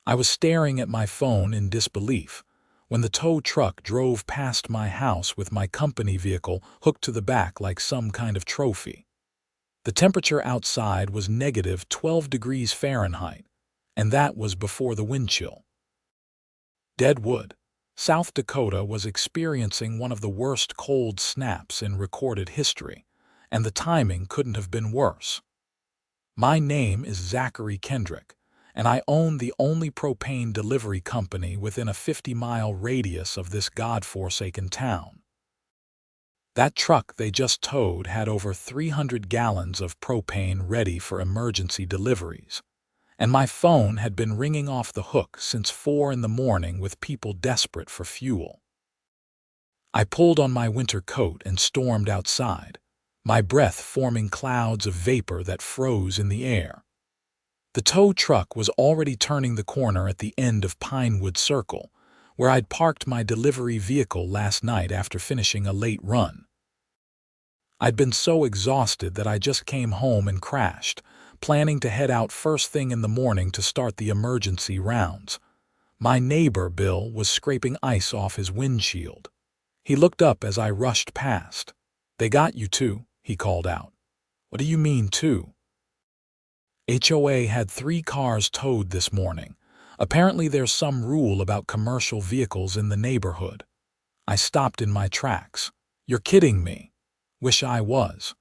I was staring at my phone in disbelief when the tow truck drove past my house with my company vehicle hooked to the back like some kind of trophy. The temperature outside was negative 12 degrees Fahrenheit, and that was before the wind chill. Deadwood, South Dakota was experiencing one of the worst cold snaps in recorded history, and the timing couldn't have been worse. My name is Zachary Kendrick, and I own the only propane delivery company within a 50-mile radius of this godforsaken town. That truck they just towed had over 300 gallons of propane ready for emergency deliveries, and my phone had been ringing off the hook since 4 in the morning with people desperate for fuel. I pulled on my winter coat and stormed outside, my breath forming clouds of vapor that froze in the air. The tow truck was already turning the corner at the end of Pinewood Circle, where I'd parked my delivery vehicle last night after finishing a late run. I'd been so exhausted that I just came home and crashed, planning to head out first thing in the morning to start the emergency rounds. My neighbor, Bill, was scraping ice off his windshield. He looked up as I rushed past. "They got you too," he called out. "What do you mean too?" HOA had 3 cars towed this morning. Apparently there's some rule about commercial vehicles in the neighborhood. I stopped in my tracks. "You're kidding me." Wish I was.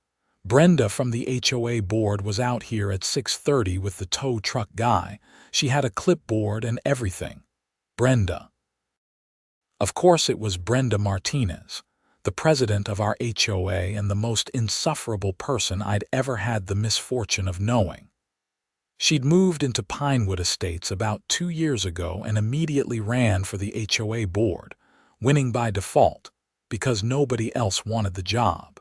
Brenda from the HOA board was out here at 6:30 with the tow truck guy. She had a clipboard and everything. Brenda. Of course it was Brenda Martinez, the president of our HOA and the most insufferable person I'd ever had the misfortune of knowing. She'd moved into Pinewood Estates about 2 years ago and immediately ran for the HOA board, winning by default because nobody else wanted the job.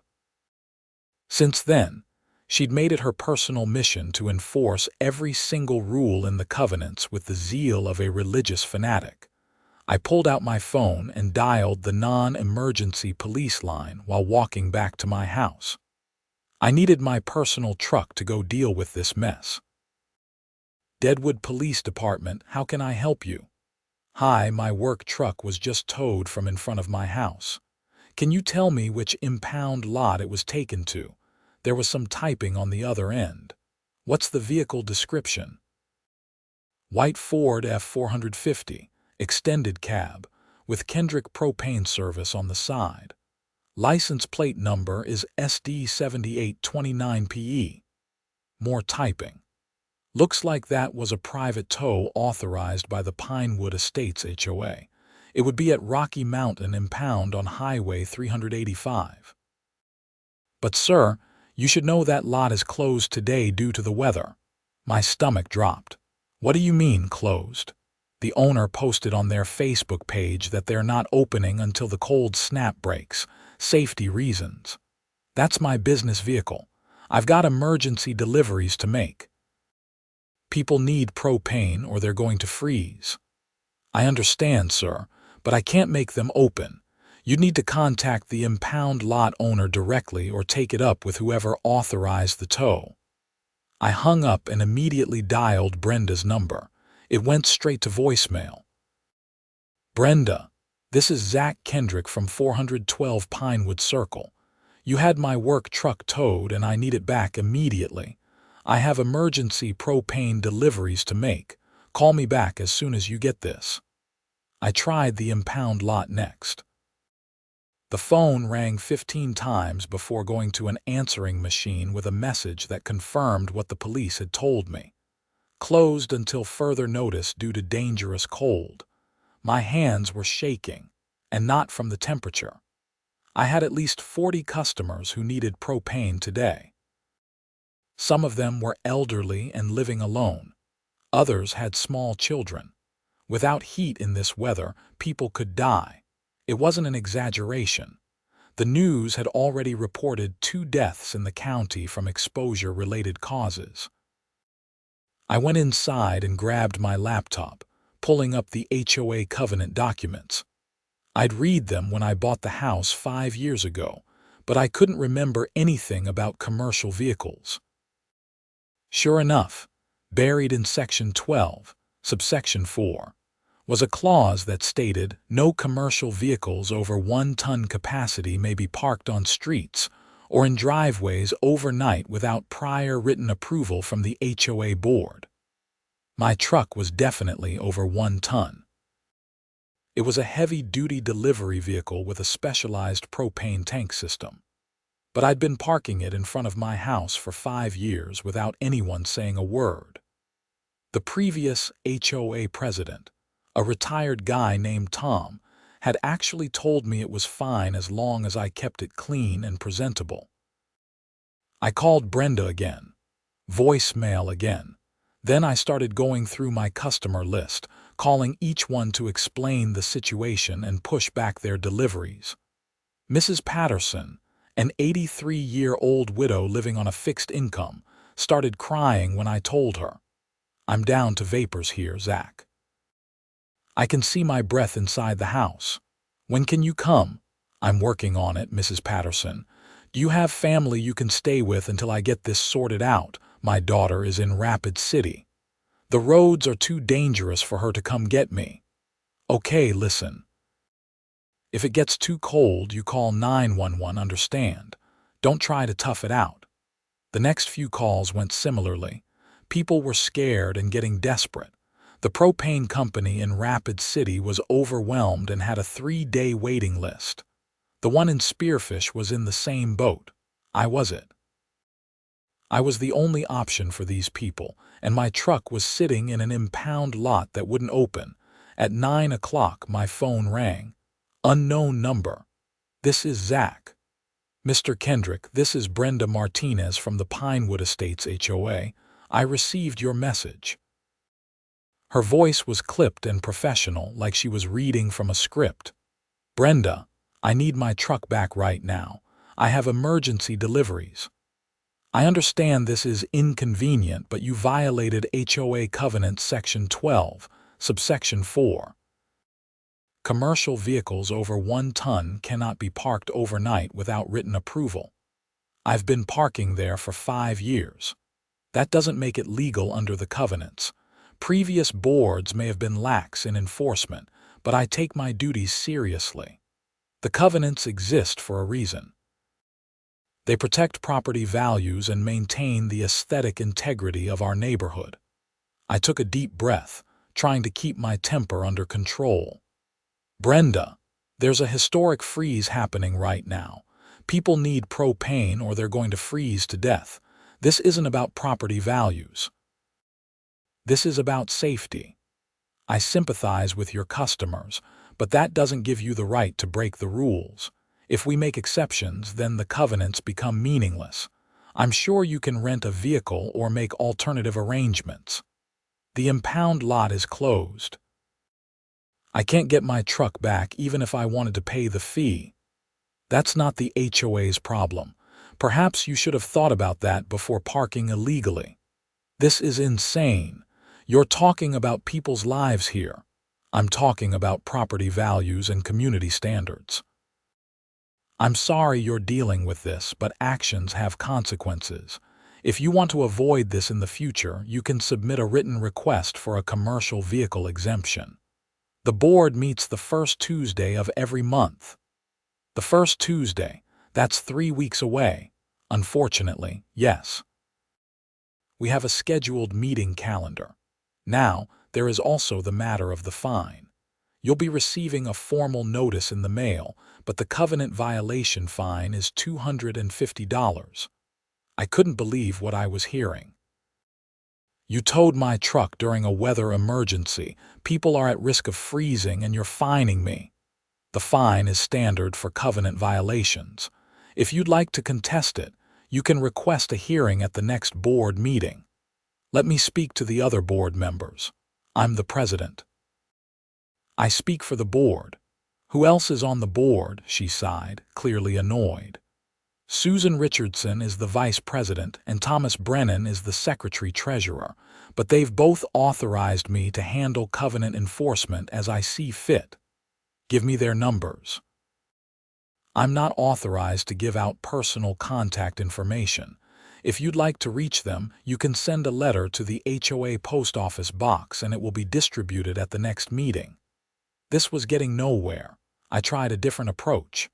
Since then, she'd made it her personal mission to enforce every single rule in the covenants with the zeal of a religious fanatic. I pulled out my phone and dialed the non-emergency police line while walking back to my house. I needed my personal truck to go deal with this mess. "Deadwood Police Department, how can I help you?" "Hi, my work truck was just towed from in front of my house. Can you tell me which impound lot it was taken to? There was some typing on the other end. What's the vehicle description?" "White Ford F450, extended cab, with Kendrick propane service on the side. License plate number is SD7829PE. More typing. "Looks like that was a private tow authorized by the Pinewood Estates HOA. It would be at Rocky Mountain Impound on Highway 385. "But sir, you should know that lot is closed today due to the weather." My stomach dropped. "What do you mean closed?" "The owner posted on their Facebook page that they're not opening until the cold snap breaks. Safety reasons." "That's my business vehicle. I've got emergency deliveries to make. People need propane or they're going to freeze." "I understand, sir, but I can't make them open. You'd need to contact the impound lot owner directly or take it up with whoever authorized the tow." I hung up and immediately dialed Brenda's number. It went straight to voicemail. "Brenda, this is Zach Kendrick from 412 Pinewood Circle. You had my work truck towed and I need it back immediately. I have emergency propane deliveries to make. Call me back as soon as you get this." I tried the impound lot next. The phone rang 15 times before going to an answering machine with a message that confirmed what the police had told me. Closed until further notice due to dangerous cold. My hands were shaking, and not from the temperature. I had at least 40 customers who needed propane today. Some of them were elderly and living alone. Others had small children. Without heat in this weather, people could die. It wasn't an exaggeration. The news had already reported 2 deaths in the county from exposure-related causes. I went inside and grabbed my laptop, pulling up the HOA covenant documents. I'd read them when I bought the house 5 years ago, but I couldn't remember anything about commercial vehicles. Sure enough, buried in Section 12, subsection 4, was a clause that stated no commercial vehicles over 1-ton capacity may be parked on streets or in driveways overnight without prior written approval from the HOA board. My truck was definitely over 1 ton. It was a heavy-duty delivery vehicle with a specialized propane tank system. But I'd been parking it in front of my house for 5 years without anyone saying a word. The previous HOA president, a retired guy named Tom, had actually told me it was fine as long as I kept it clean and presentable. I called Brenda again. Voicemail again. Then I started going through my customer list, calling each one to explain the situation and push back their deliveries. Mrs. Patterson, an 83-year-old widow living on a fixed income, started crying when I told her, "I'm down to vapors here, Zach. I can see my breath inside the house. When can you come?" "I'm working on it, Mrs. Patterson. Do you have family you can stay with until I get this sorted out? My daughter is in Rapid City. The roads are too dangerous for her to come get me." "Okay, listen. If it gets too cold, you call 911, understand? Don't try to tough it out." The next few calls went similarly. People were scared and getting desperate. The propane company in Rapid City was overwhelmed and had a 3-day waiting list. The one in Spearfish was in the same boat. I was it. I was the only option for these people, and my truck was sitting in an impound lot that wouldn't open. At 9 o'clock, my phone rang. Unknown number. "This is Zach." "Mr. Kendrick, this is Brenda Martinez from the Pinewood Estates HOA. I received your message." Her voice was clipped and professional, like she was reading from a script. "Brenda, I need my truck back right now. I have emergency deliveries. I understand this is inconvenient, but you violated HOA Covenant Section 12, subsection 4. Commercial vehicles over 1 ton cannot be parked overnight without written approval. I've been parking there for 5 years. That doesn't make it legal under the covenants. Previous boards may have been lax in enforcement, but I take my duties seriously. The covenants exist for a reason. They protect property values and maintain the aesthetic integrity of our neighborhood." I took a deep breath, trying to keep my temper under control. "Brenda, there's a historic freeze happening right now. People need propane or they're going to freeze to death. This isn't about property values. This is about safety. I sympathize with your customers, but that doesn't give you the right to break the rules. If we make exceptions, then the covenants become meaningless. I'm sure you can rent a vehicle or make alternative arrangements. The impound lot is closed. I can't get my truck back even if I wanted to pay the fee. That's not the HOA's problem. Perhaps you should have thought about that before parking illegally. This is insane. You're talking about people's lives here. I'm talking about property values and community standards. I'm sorry you're dealing with this, but actions have consequences. If you want to avoid this in the future, you can submit a written request for a commercial vehicle exemption. The board meets the first Tuesday of every month. The first Tuesday, that's 3 weeks away. Unfortunately, yes. We have a scheduled meeting calendar. Now, there is also the matter of the fine. You'll be receiving a formal notice in the mail, but the covenant violation fine is $250. I couldn't believe what I was hearing. "You towed my truck during a weather emergency. People are at risk of freezing and you're fining me." The fine is standard for covenant violations. If you'd like to contest it, you can request a hearing at the next board meeting. Let me speak to the other board members. I'm the president. I speak for the board. Who else is on the board? She sighed, clearly annoyed. Susan Richardson is the vice president and Thomas Brennan is the secretary-treasurer, but they've both authorized me to handle covenant enforcement as I see fit. Give me their numbers. I'm not authorized to give out personal contact information. If you'd like to reach them, you can send a letter to the HOA post office box and it will be distributed at the next meeting. This was getting nowhere. I tried a different approach.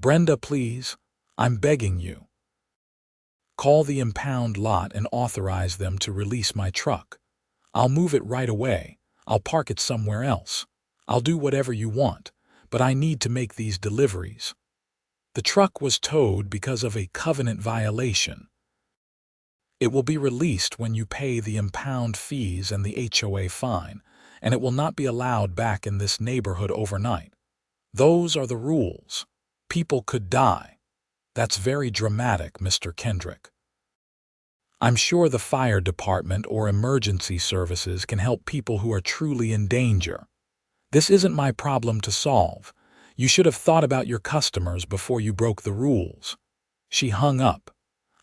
Brenda, please. I'm begging you. Call the impound lot and authorize them to release my truck. I'll move it right away. I'll park it somewhere else. I'll do whatever you want, but I need to make these deliveries. The truck was towed because of a covenant violation. It will be released when you pay the impound fees and the HOA fine, and it will not be allowed back in this neighborhood overnight. Those are the rules. People could die. That's very dramatic, Mr. Kendrick. I'm sure the fire department or emergency services can help people who are truly in danger. This isn't my problem to solve. You should have thought about your customers before you broke the rules. She hung up.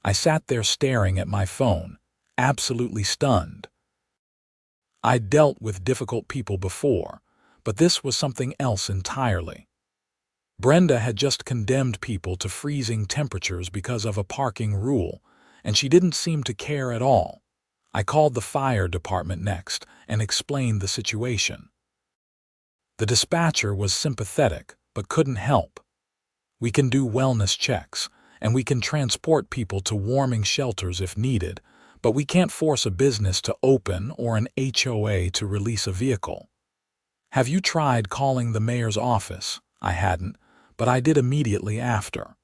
I sat there staring at my phone, absolutely stunned. I'd dealt with difficult people before, but this was something else entirely. Brenda had just condemned people to freezing temperatures because of a parking rule, and she didn't seem to care at all. I called the fire department next and explained the situation. The dispatcher was sympathetic, but couldn't help. We can do wellness checks, and we can transport people to warming shelters if needed, but we can't force a business to open or an HOA to release a vehicle. Have you tried calling the mayor's office? I hadn't, but I did immediately after.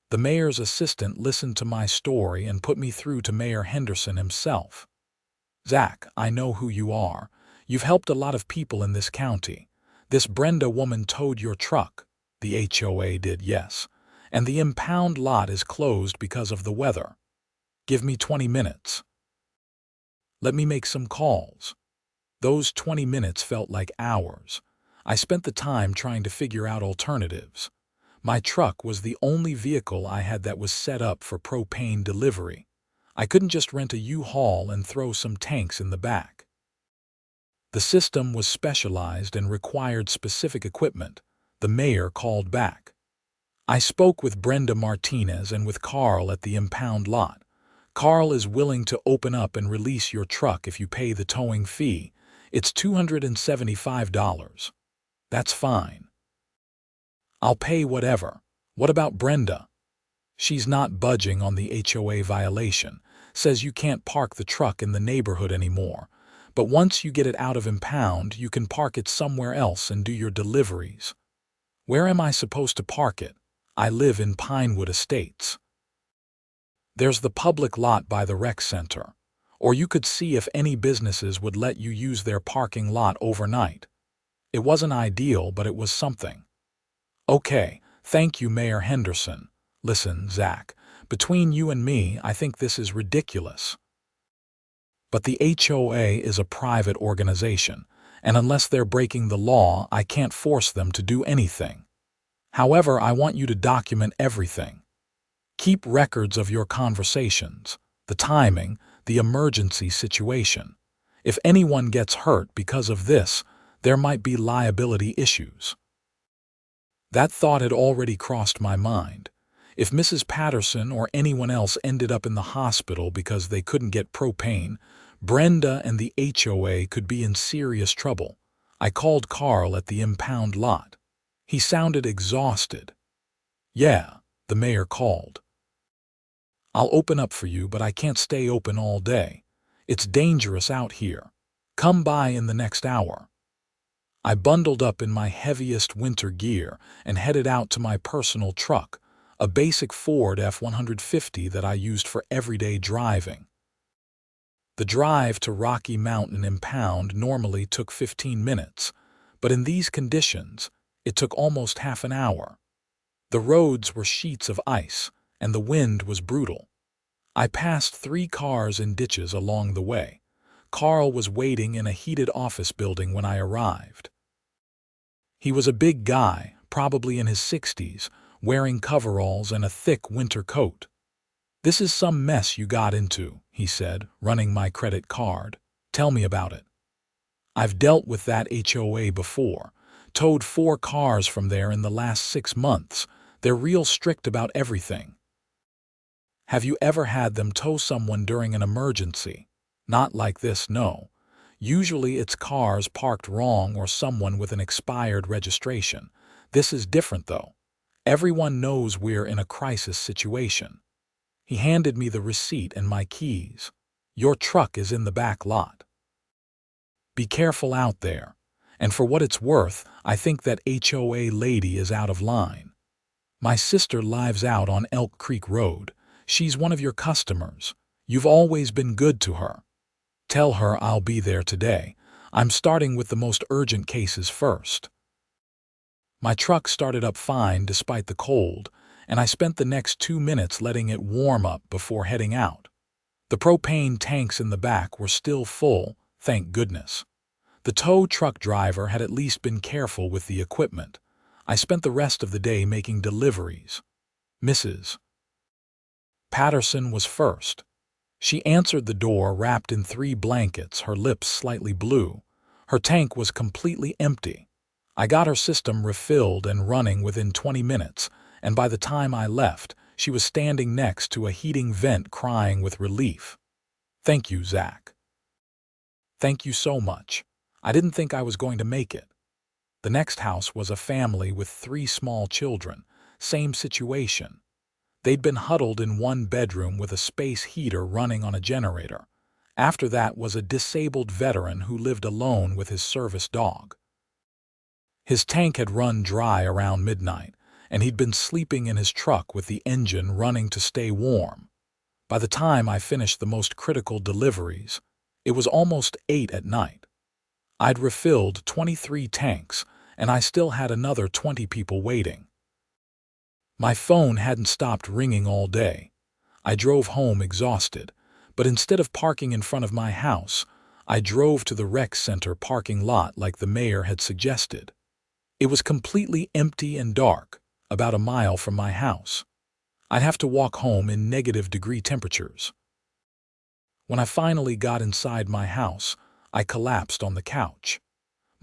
The mayor's assistant listened to my story and put me through to Mayor Henderson himself. Zach, I know who you are. You've helped a lot of people in this county. This Brenda woman towed your truck. The HOA did, yes. And the impound lot is closed because of the weather. Give me 20 minutes. Let me make some calls. Those 20 minutes felt like hours. I spent the time trying to figure out alternatives. My truck was the only vehicle I had that was set up for propane delivery. I couldn't just rent a U-Haul and throw some tanks in the back. The system was specialized and required specific equipment. The mayor called back. I spoke with Brenda Martinez and with Carl at the impound lot. Carl is willing to open up and release your truck if you pay the towing fee. It's $275. That's fine. I'll pay whatever. What about Brenda? She's not budging on the HOA violation, says you can't park the truck in the neighborhood anymore. But once you get it out of impound, you can park it somewhere else and do your deliveries. Where am I supposed to park it? I live in Pinewood Estates. There's the public lot by the rec center. Or you could see if any businesses would let you use their parking lot overnight. It wasn't ideal, but it was something. Okay, thank you, Mayor Henderson. Listen, Zach, between you and me, I think this is ridiculous. But the HOA is a private organization, and unless they're breaking the law, I can't force them to do anything. However, I want you to document everything. Keep records of your conversations, the timing, the emergency situation. If anyone gets hurt because of this, there might be liability issues. That thought had already crossed my mind. If Mrs. Patterson or anyone else ended up in the hospital because they couldn't get propane, Brenda and the HOA could be in serious trouble. I called Carl at the impound lot. He sounded exhausted. Yeah, the mayor called. I'll open up for you, but I can't stay open all day. It's dangerous out here. Come by in the next hour. I bundled up in my heaviest winter gear and headed out to my personal truck, a basic Ford F-150 that I used for everyday driving. The drive to Rocky Mountain Impound normally took 15 minutes, but in these conditions, it took almost half an hour. The roads were sheets of ice, and the wind was brutal. I passed 3 cars in ditches along the way. Carl was waiting in a heated office building when I arrived. He was a big guy, probably in his 60s, wearing coveralls and a thick winter coat. "This is some mess you got into," he said, running my credit card. "Tell me about it." "I've dealt with that HOA before. Towed 4 cars from there in the last 6 months. They're real strict about everything." Have you ever had them tow someone during an emergency? Not like this, no. Usually it's cars parked wrong or someone with an expired registration. This is different though. Everyone knows we're in a crisis situation. He handed me the receipt and my keys. Your truck is in the back lot. Be careful out there. And for what it's worth, I think that HOA lady is out of line. My sister lives out on Elk Creek Road. She's one of your customers. You've always been good to her. Tell her I'll be there today. I'm starting with the most urgent cases first. My truck started up fine despite the cold, and I spent the next 2 minutes letting it warm up before heading out. The propane tanks in the back were still full, thank goodness. The tow truck driver had at least been careful with the equipment. I spent the rest of the day making deliveries. Mrs. Patterson was first. She answered the door wrapped in 3 blankets, her lips slightly blue. Her tank was completely empty. I got her system refilled and running within 20 minutes, and by the time I left, she was standing next to a heating vent crying with relief. Thank you, Zach. Thank you so much. I didn't think I was going to make it. The next house was a family with 3 small children, same situation. They'd been huddled in one bedroom with a space heater running on a generator. After that was a disabled veteran who lived alone with his service dog. His tank had run dry around midnight, and he'd been sleeping in his truck with the engine running to stay warm. By the time I finished the most critical deliveries, it was almost 8 at night. I'd refilled 23 tanks, and I still had another 20 people waiting. My phone hadn't stopped ringing all day. I drove home exhausted, but instead of parking in front of my house, I drove to the rec center parking lot like the mayor had suggested. It was completely empty and dark, about a mile from my house. I'd have to walk home in negative-degree temperatures. When I finally got inside my house, I collapsed on the couch.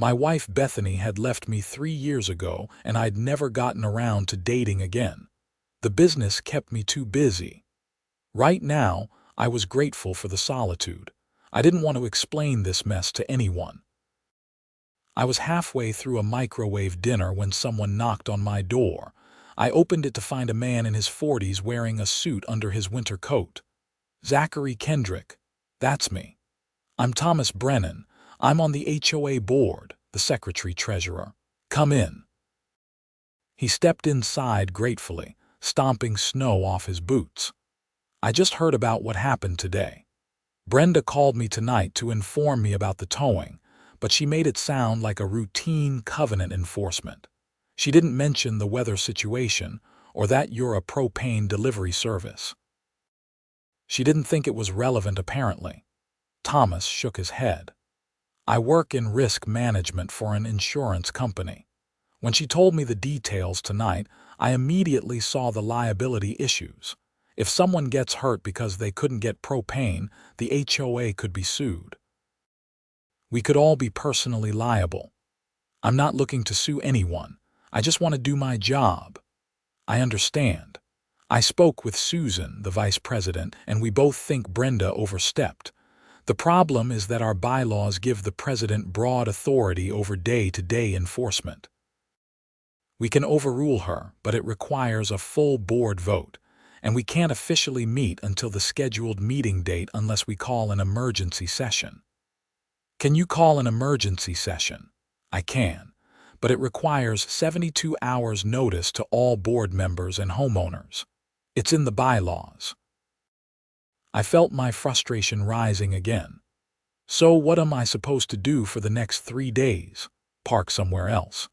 My wife Bethany had left me 3 years ago, and I'd never gotten around to dating again. The business kept me too busy. Right now, I was grateful for the solitude. I didn't want to explain this mess to anyone. I was halfway through a microwave dinner when someone knocked on my door. I opened it to find a man in his 40s wearing a suit under his winter coat. Zachary Kendrick. That's me. I'm Thomas Brennan. I'm on the HOA board, the secretary-treasurer. Come in. He stepped inside gratefully, stomping snow off his boots. I just heard about what happened today. Brenda called me tonight to inform me about the towing, but she made it sound like a routine covenant enforcement. She didn't mention the weather situation or that you're a propane delivery service. She didn't think it was relevant apparently. Thomas shook his head. I work in risk management for an insurance company. When she told me the details tonight, I immediately saw the liability issues. If someone gets hurt because they couldn't get propane, the HOA could be sued. We could all be personally liable. I'm not looking to sue anyone. I just want to do my job. I understand. I spoke with Susan, the vice president, and we both think Brenda overstepped. The problem is that our bylaws give the president broad authority over day-to-day enforcement. We can overrule her, but it requires a full board vote, and we can't officially meet until the scheduled meeting date unless we call an emergency session. Can you call an emergency session? I can, but it requires 72 hours notice to all board members and homeowners. It's in the bylaws. I felt my frustration rising again. So what am I supposed to do for the next 3 days? Park somewhere else.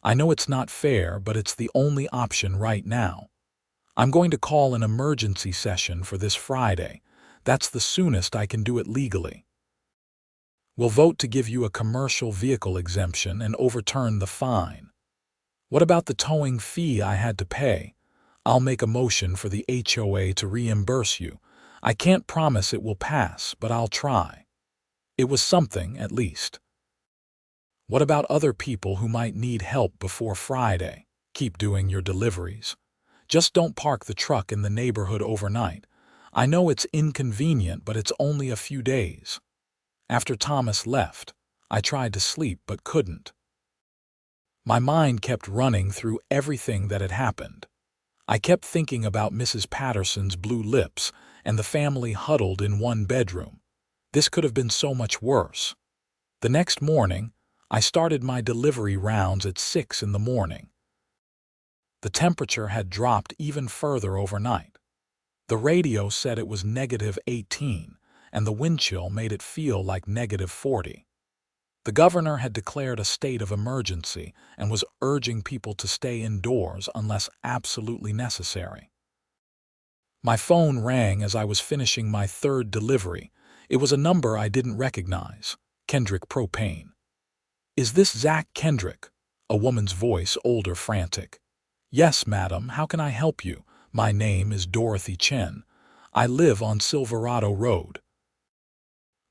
I know it's not fair, but it's the only option right now. I'm going to call an emergency session for this Friday. That's the soonest I can do it legally. We'll vote to give you a commercial vehicle exemption and overturn the fine. What about the towing fee I had to pay? I'll make a motion for the HOA to reimburse you. I can't promise it will pass, but I'll try. It was something, at least. What about other people who might need help before Friday? Keep doing your deliveries. Just don't park the truck in the neighborhood overnight. I know it's inconvenient, but it's only a few days." After Thomas left, I tried to sleep but couldn't. My mind kept running through everything that had happened. I kept thinking about Mrs. Patterson's blue lips and the family huddled in one bedroom. This could have been so much worse. The next morning, I started my delivery rounds at 6 in the morning. The temperature had dropped even further overnight. The radio said it was -18, and the wind chill made it feel like -40. The governor had declared a state of emergency and was urging people to stay indoors unless absolutely necessary. My phone rang as I was finishing my third delivery. It was a number I didn't recognize. Kendrick Propane. "Is this Zach Kendrick?" A woman's voice, older, frantic. "Yes, madam. How can I help you? My name is Dorothy Chen. I live on Silverado Road."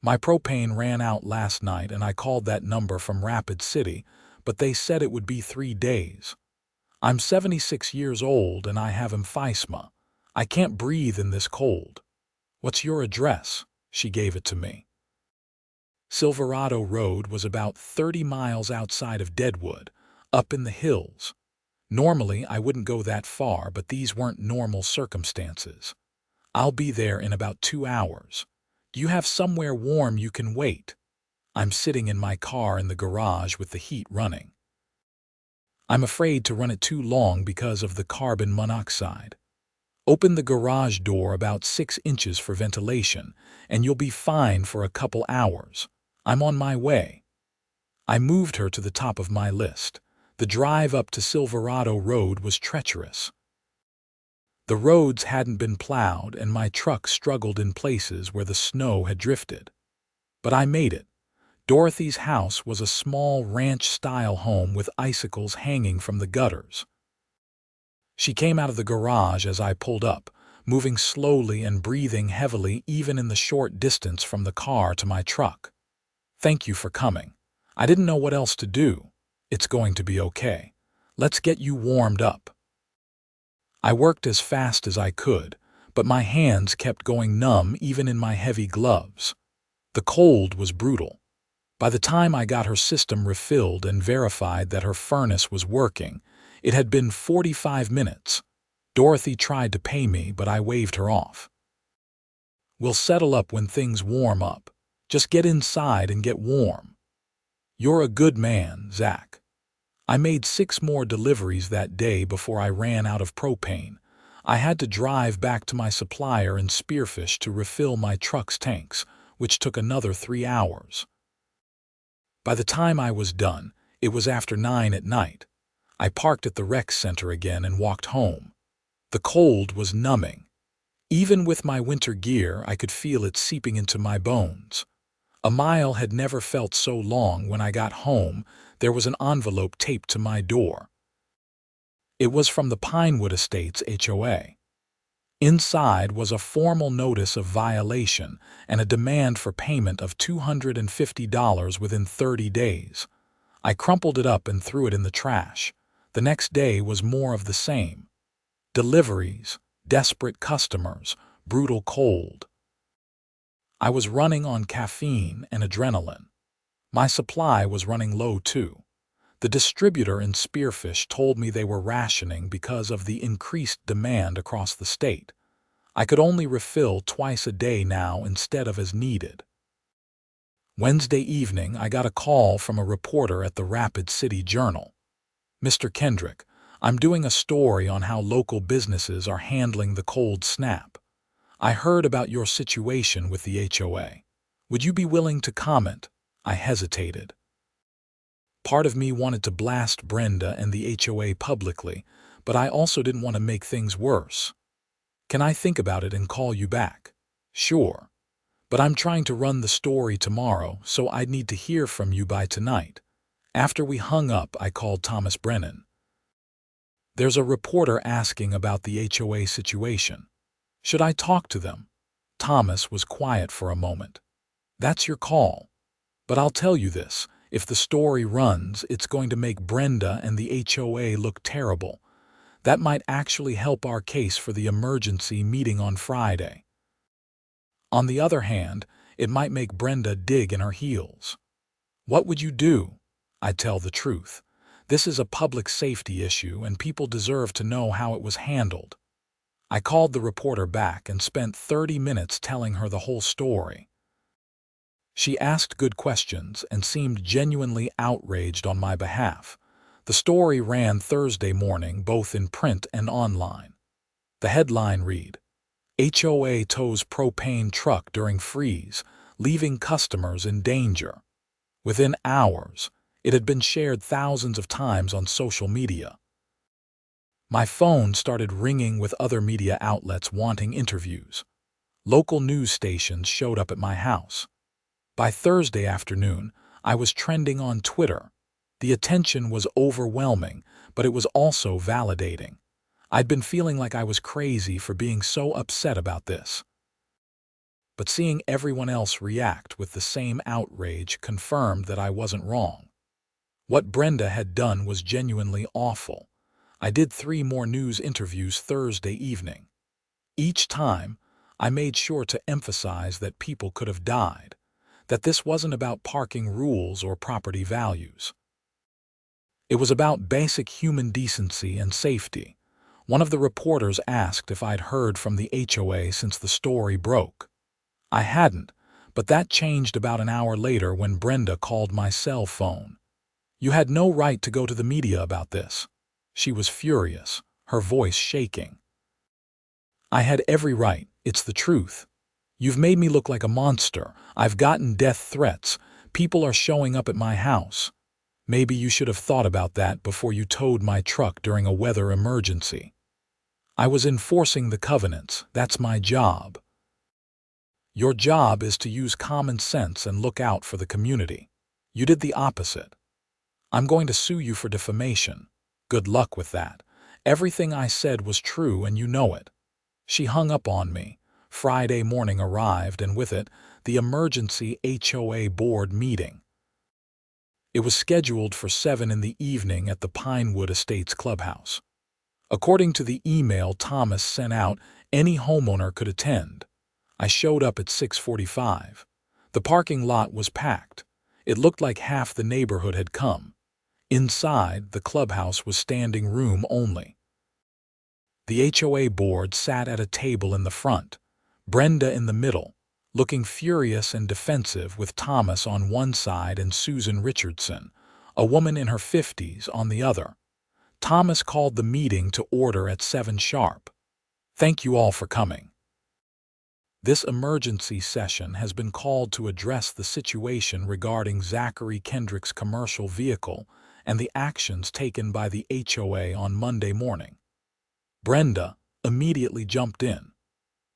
My propane ran out last night and I called that number from Rapid City, but they said it would be 3 days. I'm 76 years old and I have emphysema. I can't breathe in this cold. "What's your address?" She gave it to me. Silverado Road was about 30 miles outside of Deadwood, up in the hills. Normally, I wouldn't go that far, but these weren't normal circumstances. "I'll be there in about 2 hours. Do you have somewhere warm you can wait?" I'm sitting in my car in the garage with the heat running. I'm afraid to run it too long because of the carbon monoxide. "Open the garage door about 6 inches for ventilation, and you'll be fine for a couple hours. I'm on my way." I moved her to the top of my list. The drive up to Silverado Road was treacherous. The roads hadn't been plowed and my truck struggled in places where the snow had drifted. But I made it. Dorothy's house was a small ranch-style home with icicles hanging from the gutters. She came out of the garage as I pulled up, moving slowly and breathing heavily even in the short distance from the car to my truck. "Thank you for coming. I didn't know what else to do. It's going to be okay. Let's get you warmed up." I worked as fast as I could, but my hands kept going numb even in my heavy gloves. The cold was brutal. By the time I got her system refilled and verified that her furnace was working, it had been 45 minutes. Dorothy tried to pay me, but I waved her off. "We'll settle up when things warm up. Just get inside and get warm." "You're a good man, Zach." I made 6 more deliveries that day before I ran out of propane. I had to drive back to my supplier in Spearfish to refill my truck's tanks, which took another 3 hours. By the time I was done, it was after 9 at night. I parked at the rec center again and walked home. The cold was numbing. Even with my winter gear, I could feel it seeping into my bones. A mile had never felt so long. When I got home, there was an envelope taped to my door. It was from the Pinewood Estates HOA. Inside was a formal notice of violation and a demand for payment of $250 within 30 days. I crumpled it up and threw it in the trash. The next day was more of the same. Deliveries, desperate customers, brutal cold. I was running on caffeine and adrenaline. My supply was running low too. The distributor in Spearfish told me they were rationing because of the increased demand across the state. I could only refill twice a day now instead of as needed. Wednesday evening, I got a call from a reporter at the Rapid City Journal. "Mr. Kendrick, I'm doing a story on how local businesses are handling the cold snap. I heard about your situation with the HOA. Would you be willing to comment?" I hesitated. Part of me wanted to blast Brenda and the HOA publicly, but I also didn't want to make things worse. "Can I think about it and call you back?" "Sure. But I'm trying to run the story tomorrow, so I'd need to hear from you by tonight." After we hung up, I called Thomas Brennan. "There's a reporter asking about the HOA situation. Should I talk to them?" Thomas was quiet for a moment. "That's your call. But I'll tell you this, if the story runs, it's going to make Brenda and the HOA look terrible. That might actually help our case for the emergency meeting on Friday." On the other hand, it might make Brenda dig in her heels. What would you do? I'd tell the truth. This is a public safety issue and people deserve to know how it was handled. I called the reporter back and spent 30 minutes telling her the whole story. She asked good questions and seemed genuinely outraged on my behalf. The story ran Thursday morning both in print and online. The headline read, HOA tows propane truck during freeze, leaving customers in danger. Within hours, it had been shared thousands of times on social media. My phone started ringing with other media outlets wanting interviews. Local news stations showed up at my house. By Thursday afternoon, I was trending on Twitter. The attention was overwhelming, but it was also validating. I'd been feeling like I was crazy for being so upset about this. But seeing everyone else react with the same outrage confirmed that I wasn't wrong. What Brenda had done was genuinely awful. I did 3 more news interviews Thursday evening. Each time, I made sure to emphasize that people could have died, that this wasn't about parking rules or property values. It was about basic human decency and safety. One of the reporters asked if I'd heard from the HOA since the story broke. I hadn't, but that changed about an hour later when Brenda called my cell phone. You had no right to go to the media about this. She was furious, her voice shaking. I had every right, it's the truth. You've made me look like a monster. I've gotten death threats. People are showing up at my house. Maybe you should have thought about that before you towed my truck during a weather emergency. I was enforcing the covenants. That's my job. Your job is to use common sense and look out for the community. You did the opposite. I'm going to sue you for defamation. Good luck with that. Everything I said was true and you know it. She hung up on me. Friday morning arrived and with it, the emergency HOA board meeting. It was scheduled for 7 in the evening at the Pinewood Estates clubhouse. According to the email Thomas sent out, any homeowner could attend. I showed up at 6:45. The parking lot was packed. It looked like half the neighborhood had come. Inside, the clubhouse was standing room only. The HOA board sat at a table in the front, Brenda in the middle, looking furious and defensive with Thomas on one side and Susan Richardson, a woman in her 50s, on the other. Thomas called the meeting to order at 7 sharp. Thank you all for coming. This emergency session has been called to address the situation regarding Zachary Kendrick's commercial vehicle and the actions taken by the HOA on Monday morning. Brenda immediately jumped in.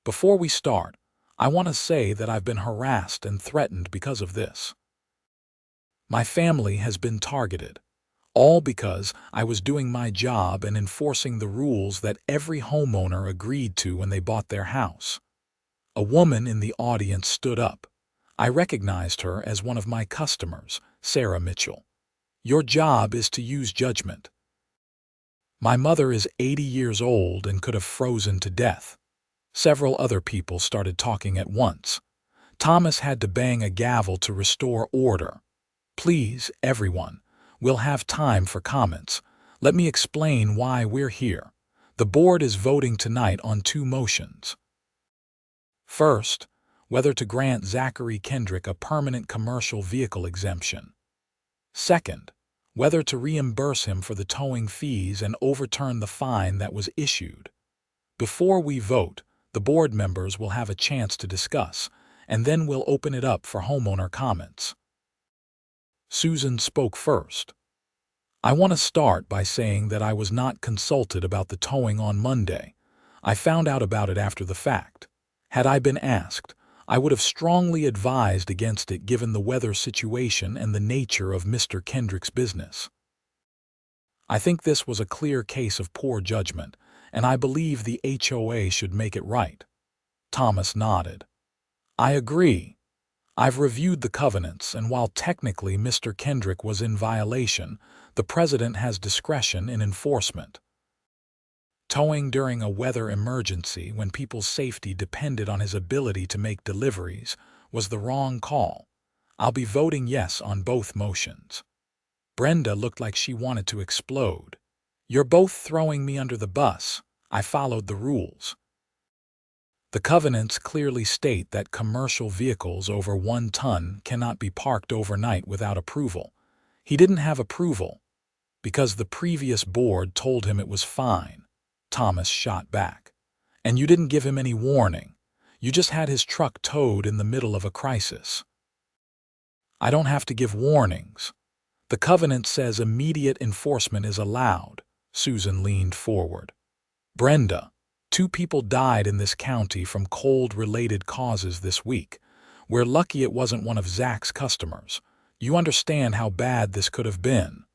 Before we start, I want to say that I've been harassed and threatened because of this. My family has been targeted, all because I was doing my job and enforcing the rules that every homeowner agreed to when they bought their house. A woman in the audience stood up. I recognized her as one of my customers, Sarah Mitchell. Your job is to use judgment. My mother is 80 years old and could have frozen to death. Several other people started talking at once. Thomas had to bang a gavel to restore order. Please, everyone, we'll have time for comments. Let me explain why we're here. The board is voting tonight on 2 motions. First, whether to grant Zachary Kendrick a permanent commercial vehicle exemption. Second, whether to reimburse him for the towing fees and overturn the fine that was issued. Before we vote, the board members will have a chance to discuss, and then we'll open it up for homeowner comments. Susan spoke first. I want to start by saying that I was not consulted about the towing on Monday. I found out about it after the fact. Had I been asked, I would have strongly advised against it given the weather situation and the nature of Mr. Kendrick's business. I think this was a clear case of poor judgment, and I believe the HOA should make it right. Thomas nodded. I agree. I've reviewed the covenants, and while technically Mr. Kendrick was in violation, the president has discretion in enforcement. Towing during a weather emergency when people's safety depended on his ability to make deliveries was the wrong call. I'll be voting yes on both motions. Brenda looked like she wanted to explode. You're both throwing me under the bus. I followed the rules. The covenants clearly state that commercial vehicles over 1 ton cannot be parked overnight without approval. He didn't have approval because the previous board told him it was fine. Thomas shot back. And you didn't give him any warning. You just had his truck towed in the middle of a crisis. I don't have to give warnings. The covenant says immediate enforcement is allowed. Susan leaned forward. Brenda, 2 people died in this county from cold-related causes this week. We're lucky it wasn't one of Zach's customers. You understand how bad this could have been.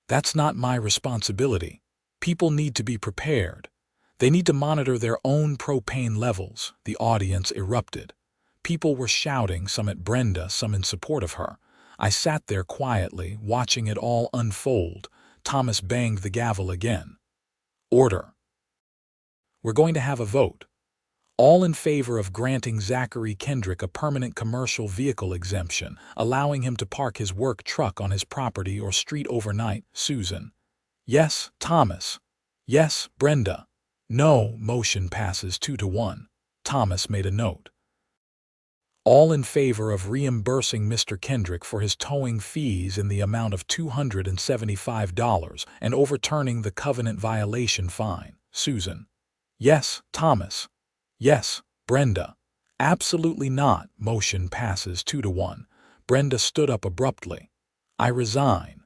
That's not my responsibility. People need to be prepared. They need to monitor their own propane levels. The audience erupted. People were shouting, some at Brenda, some in support of her. I sat there quietly, watching it all unfold. Thomas banged the gavel again. Order. We're going to have a vote. All in favor of granting Zachary Kendrick a permanent commercial vehicle exemption, allowing him to park his work truck on his property or street overnight. Susan. Yes, Thomas. Yes, Brenda. No. Motion passes 2-1. Thomas made a note. All in favor of reimbursing Mr. Kendrick for his towing fees in the amount of $275 and overturning the covenant violation fine. Susan. Yes, Thomas. Yes, Brenda. Absolutely not. Motion passes 2-1. Brenda stood up abruptly. I resign.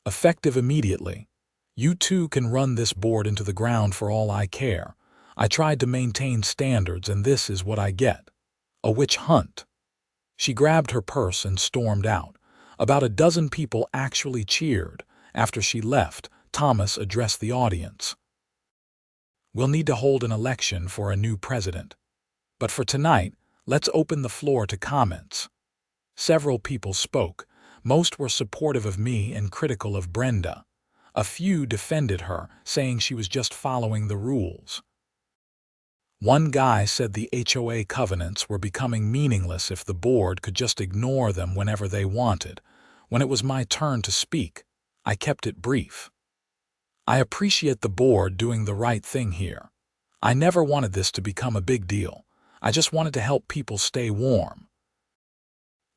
Effective immediately. You 2 can run this board into the ground for all I care. I tried to maintain standards and this is what I get. A witch hunt. She grabbed her purse and stormed out. About a dozen people actually cheered. After she left, Thomas addressed the audience. We'll need to hold an election for a new president. But for tonight, let's open the floor to comments. Several people spoke. Most were supportive of me and critical of Brenda. A few defended her, saying she was just following the rules. One guy said the HOA covenants were becoming meaningless if the board could just ignore them whenever they wanted. When it was my turn to speak, I kept it brief. I appreciate the board doing the right thing here. I never wanted this to become a big deal. I just wanted to help people stay warm.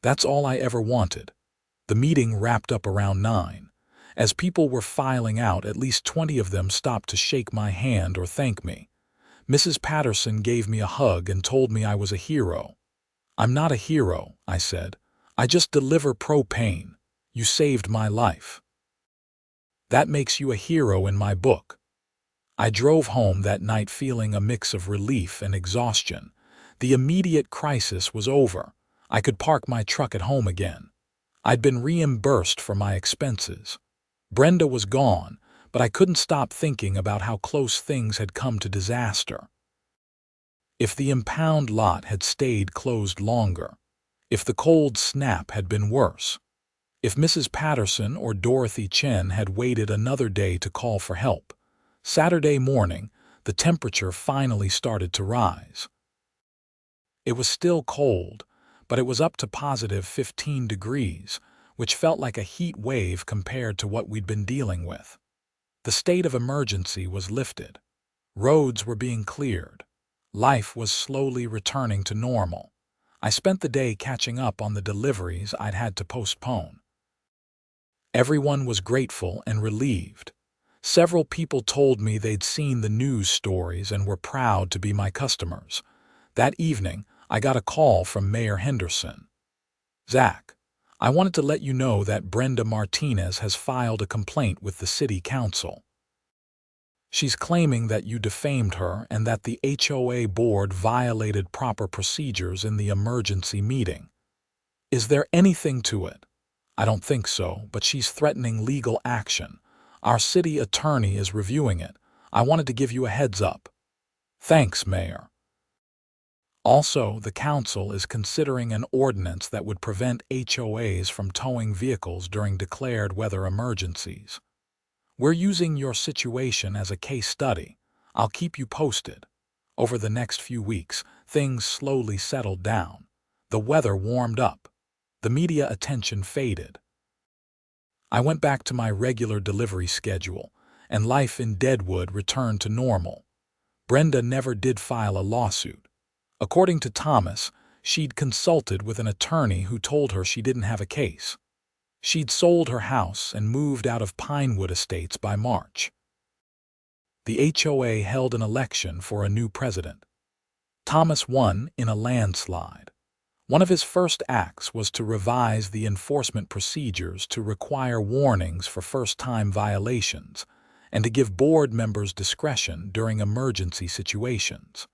That's all I ever wanted. The meeting wrapped up around 9. As people were filing out, at least 20 of them stopped to shake my hand or thank me. Mrs. Patterson gave me a hug and told me I was a hero. I'm not a hero, I said. I just deliver propane. You saved my life. That makes you a hero in my book. I drove home that night feeling a mix of relief and exhaustion. The immediate crisis was over. I could park my truck at home again. I'd been reimbursed for my expenses. Brenda was gone, but I couldn't stop thinking about how close things had come to disaster. If the impound lot had stayed closed longer, if the cold snap had been worse, if Mrs. Patterson or Dorothy Chen had waited another day to call for help. Saturday morning, the temperature finally started to rise. It was still cold, but it was up to positive 15 degrees, which felt like a heat wave compared to what we'd been dealing with. The state of emergency was lifted. Roads were being cleared. Life was slowly returning to normal. I spent the day catching up on the deliveries I'd had to postpone. Everyone was grateful and relieved. Several people told me they'd seen the news stories and were proud to be my customers. That evening, I got a call from Mayor Henderson. Zach, I wanted to let you know that Brenda Martinez has filed a complaint with the city council. She's claiming that you defamed her and that the HOA board violated proper procedures in the emergency meeting. Is there anything to it? I don't think so, but she's threatening legal action. Our city attorney is reviewing it. I wanted to give you a heads up. Thanks, Mayor. Also, the council is considering an ordinance that would prevent HOAs from towing vehicles during declared weather emergencies. We're using your situation as a case study. I'll keep you posted. Over the next few weeks, things slowly settled down. The weather warmed up. The media attention faded. I went back to my regular delivery schedule, and life in Deadwood returned to normal. Brenda never did file a lawsuit. According to Thomas, she'd consulted with an attorney who told her she didn't have a case. She'd sold her house and moved out of Pinewood Estates by March. The HOA held an election for a new president. Thomas won in a landslide. One of his first acts was to revise the enforcement procedures to require warnings for first-time violations and to give board members discretion during emergency situations.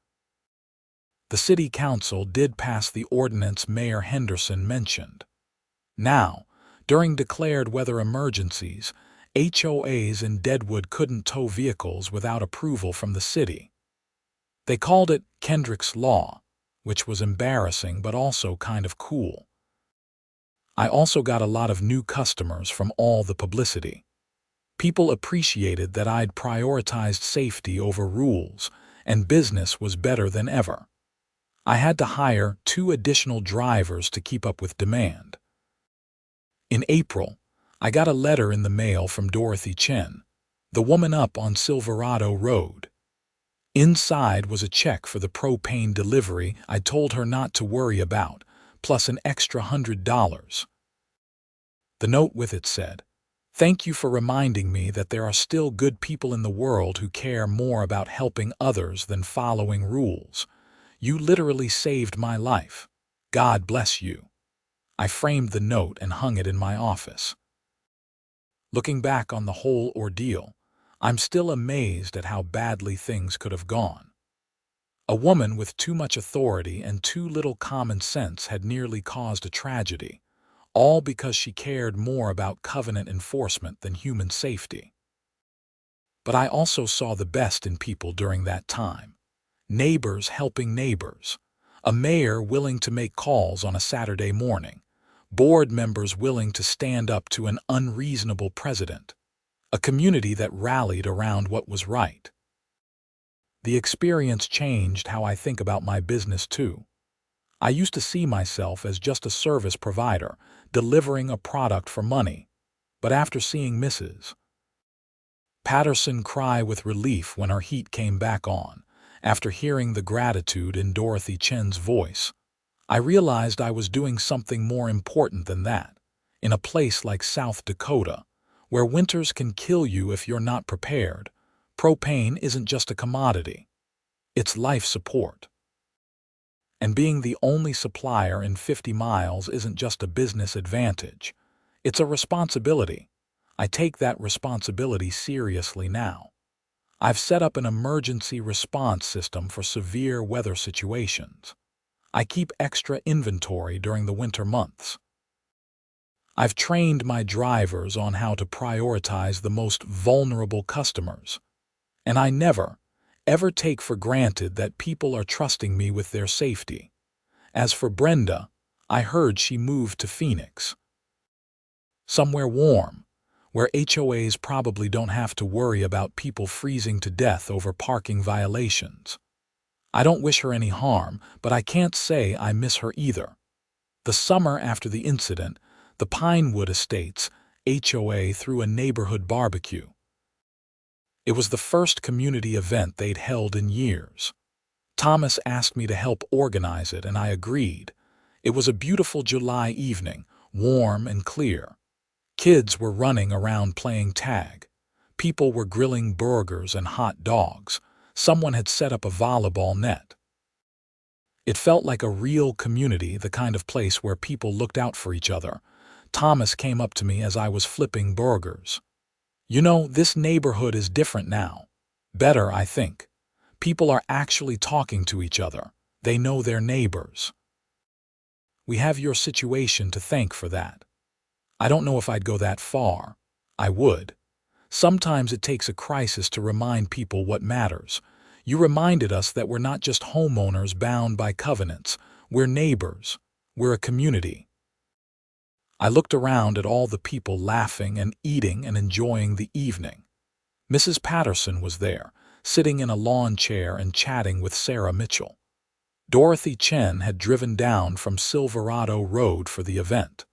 The city council did pass the ordinance Mayor Henderson mentioned. Now, during declared weather emergencies, HOAs in Deadwood couldn't tow vehicles without approval from the city. They called it Kendrick's Law, which was embarrassing but also kind of cool. I also got a lot of new customers from all the publicity. People appreciated that I'd prioritized safety over rules, and business was better than ever. I had to hire 2 additional drivers to keep up with demand. In April, I got a letter in the mail from Dorothy Chen, the woman up on Silverado Road. Inside was a check for the propane delivery I told her not to worry about, plus an extra $100. The note with it said, "Thank you for reminding me that there are still good people in the world who care more about helping others than following rules. You literally saved my life. God bless you." I framed the note and hung it in my office. Looking back on the whole ordeal, I'm still amazed at how badly things could have gone. A woman with too much authority and too little common sense had nearly caused a tragedy, all because she cared more about covenant enforcement than human safety. But I also saw the best in people during that time. Neighbors helping neighbors, a mayor willing to make calls on a Saturday morning, board members willing to stand up to an unreasonable president, a community that rallied around what was right. The experience changed how I think about my business too. I used to see myself as just a service provider, delivering a product for money. But after seeing Mrs. Patterson cry with relief when her heat came back on, after hearing the gratitude in Dorothy Chen's voice, I realized I was doing something more important than that. In a place like South Dakota, where winters can kill you if you're not prepared, propane isn't just a commodity. It's life support. And being the only supplier in 50 miles isn't just a business advantage. It's a responsibility. I take that responsibility seriously now. I've set up an emergency response system for severe weather situations. I keep extra inventory during the winter months. I've trained my drivers on how to prioritize the most vulnerable customers. And I never, ever take for granted that people are trusting me with their safety. As for Brenda, I heard she moved to Phoenix. Somewhere warm, where HOAs probably don't have to worry about people freezing to death over parking violations. I don't wish her any harm, but I can't say I miss her either. The summer after the incident, the Pinewood Estates HOA threw a neighborhood barbecue. It was the first community event they'd held in years. Thomas asked me to help organize it, and I agreed. It was a beautiful July evening, warm and clear. Kids were running around playing tag. People were grilling burgers and hot dogs. Someone had set up a volleyball net. It felt like a real community, the kind of place where people looked out for each other. Thomas came up to me as I was flipping burgers. "You know, this neighborhood is different now. Better, I think. People are actually talking to each other. They know their neighbors. We have your situation to thank for that." I don't know if I'd go that far. I would. Sometimes it takes a crisis to remind people what matters. You reminded us that we're not just homeowners bound by covenants. We're neighbors. We're a community. I looked around at all the people laughing and eating and enjoying the evening. Mrs. Patterson was there, sitting in a lawn chair and chatting with Sarah Mitchell. Dorothy Chen had driven down from Silverado Road for the event.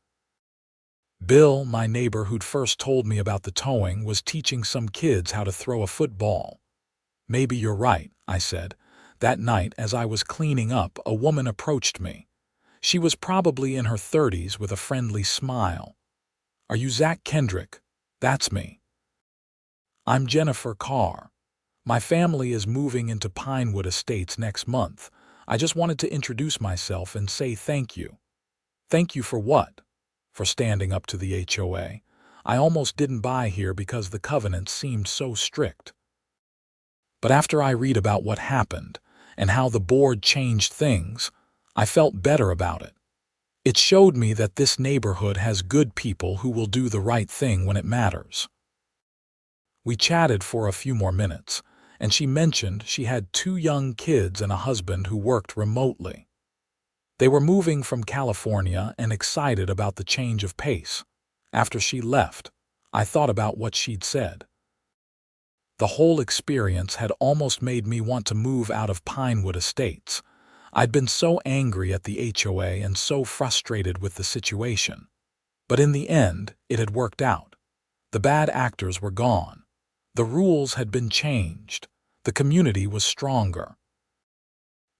Bill, my neighbor who'd first told me about the towing, was teaching some kids how to throw a football. "Maybe you're right," I said. That night, as I was cleaning up, a woman approached me. She was probably in her 30s with a friendly smile. "Are you Zach Kendrick?" "That's me." "I'm Jennifer Carr. My family is moving into Pinewood Estates next month. I just wanted to introduce myself and say thank you." "Thank you for what?" "For standing up to the HOA. I almost didn't buy here because the covenants seemed so strict. But after I read about what happened and how the board changed things, I felt better about it. It showed me that this neighborhood has good people who will do the right thing when it matters." We chatted for a few more minutes, and she mentioned she had 2 young kids and a husband who worked remotely. They were moving from California and excited about the change of pace. After she left, I thought about what she'd said. The whole experience had almost made me want to move out of Pinewood Estates. I'd been so angry at the HOA and so frustrated with the situation. But in the end, it had worked out. The bad actors were gone. The rules had been changed. The community was stronger.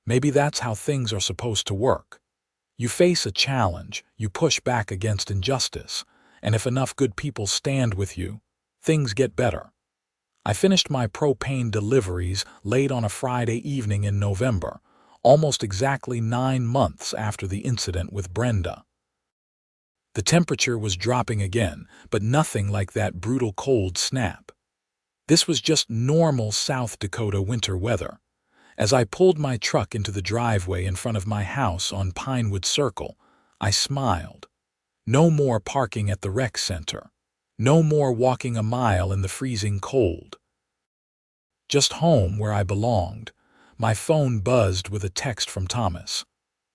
Maybe that's how things are supposed to work. You face a challenge, you push back against injustice, and if enough good people stand with you, things get better. I finished my propane deliveries late on a Friday evening in November, almost exactly 9 months after the incident with Brenda. The temperature was dropping again, but nothing like that brutal cold snap. This was just normal South Dakota winter weather. As I pulled my truck into the driveway in front of my house on Pinewood Circle, I smiled. No more parking at the rec center. No more walking a mile in the freezing cold. Just home where I belonged. My phone buzzed with a text from Thomas.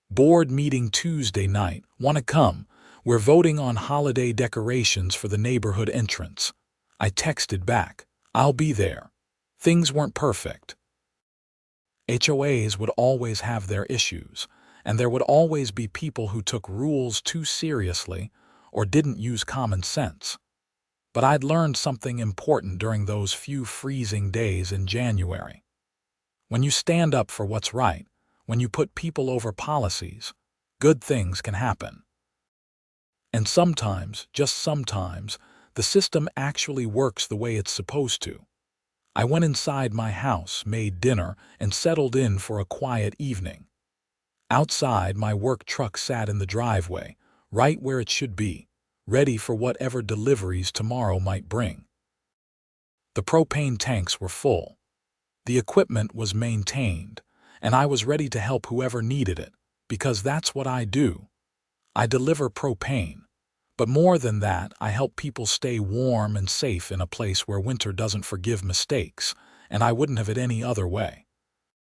"Board meeting Tuesday night. Wanna come? We're voting on holiday decorations for the neighborhood entrance." I texted back, "I'll be there." Things weren't perfect. HOAs would always have their issues, and there would always be people who took rules too seriously or didn't use common sense. But I'd learned something important during those few freezing days in January. When you stand up for what's right, when you put people over policies, good things can happen. And sometimes, just sometimes, the system actually works the way it's supposed to. I went inside my house, made dinner, and settled in for a quiet evening. Outside, my work truck sat in the driveway, right where it should be, ready for whatever deliveries tomorrow might bring. The propane tanks were full. The equipment was maintained, and I was ready to help whoever needed it, because that's what I do. I deliver propane. But more than that, I help people stay warm and safe in a place where winter doesn't forgive mistakes, and I wouldn't have it any other way.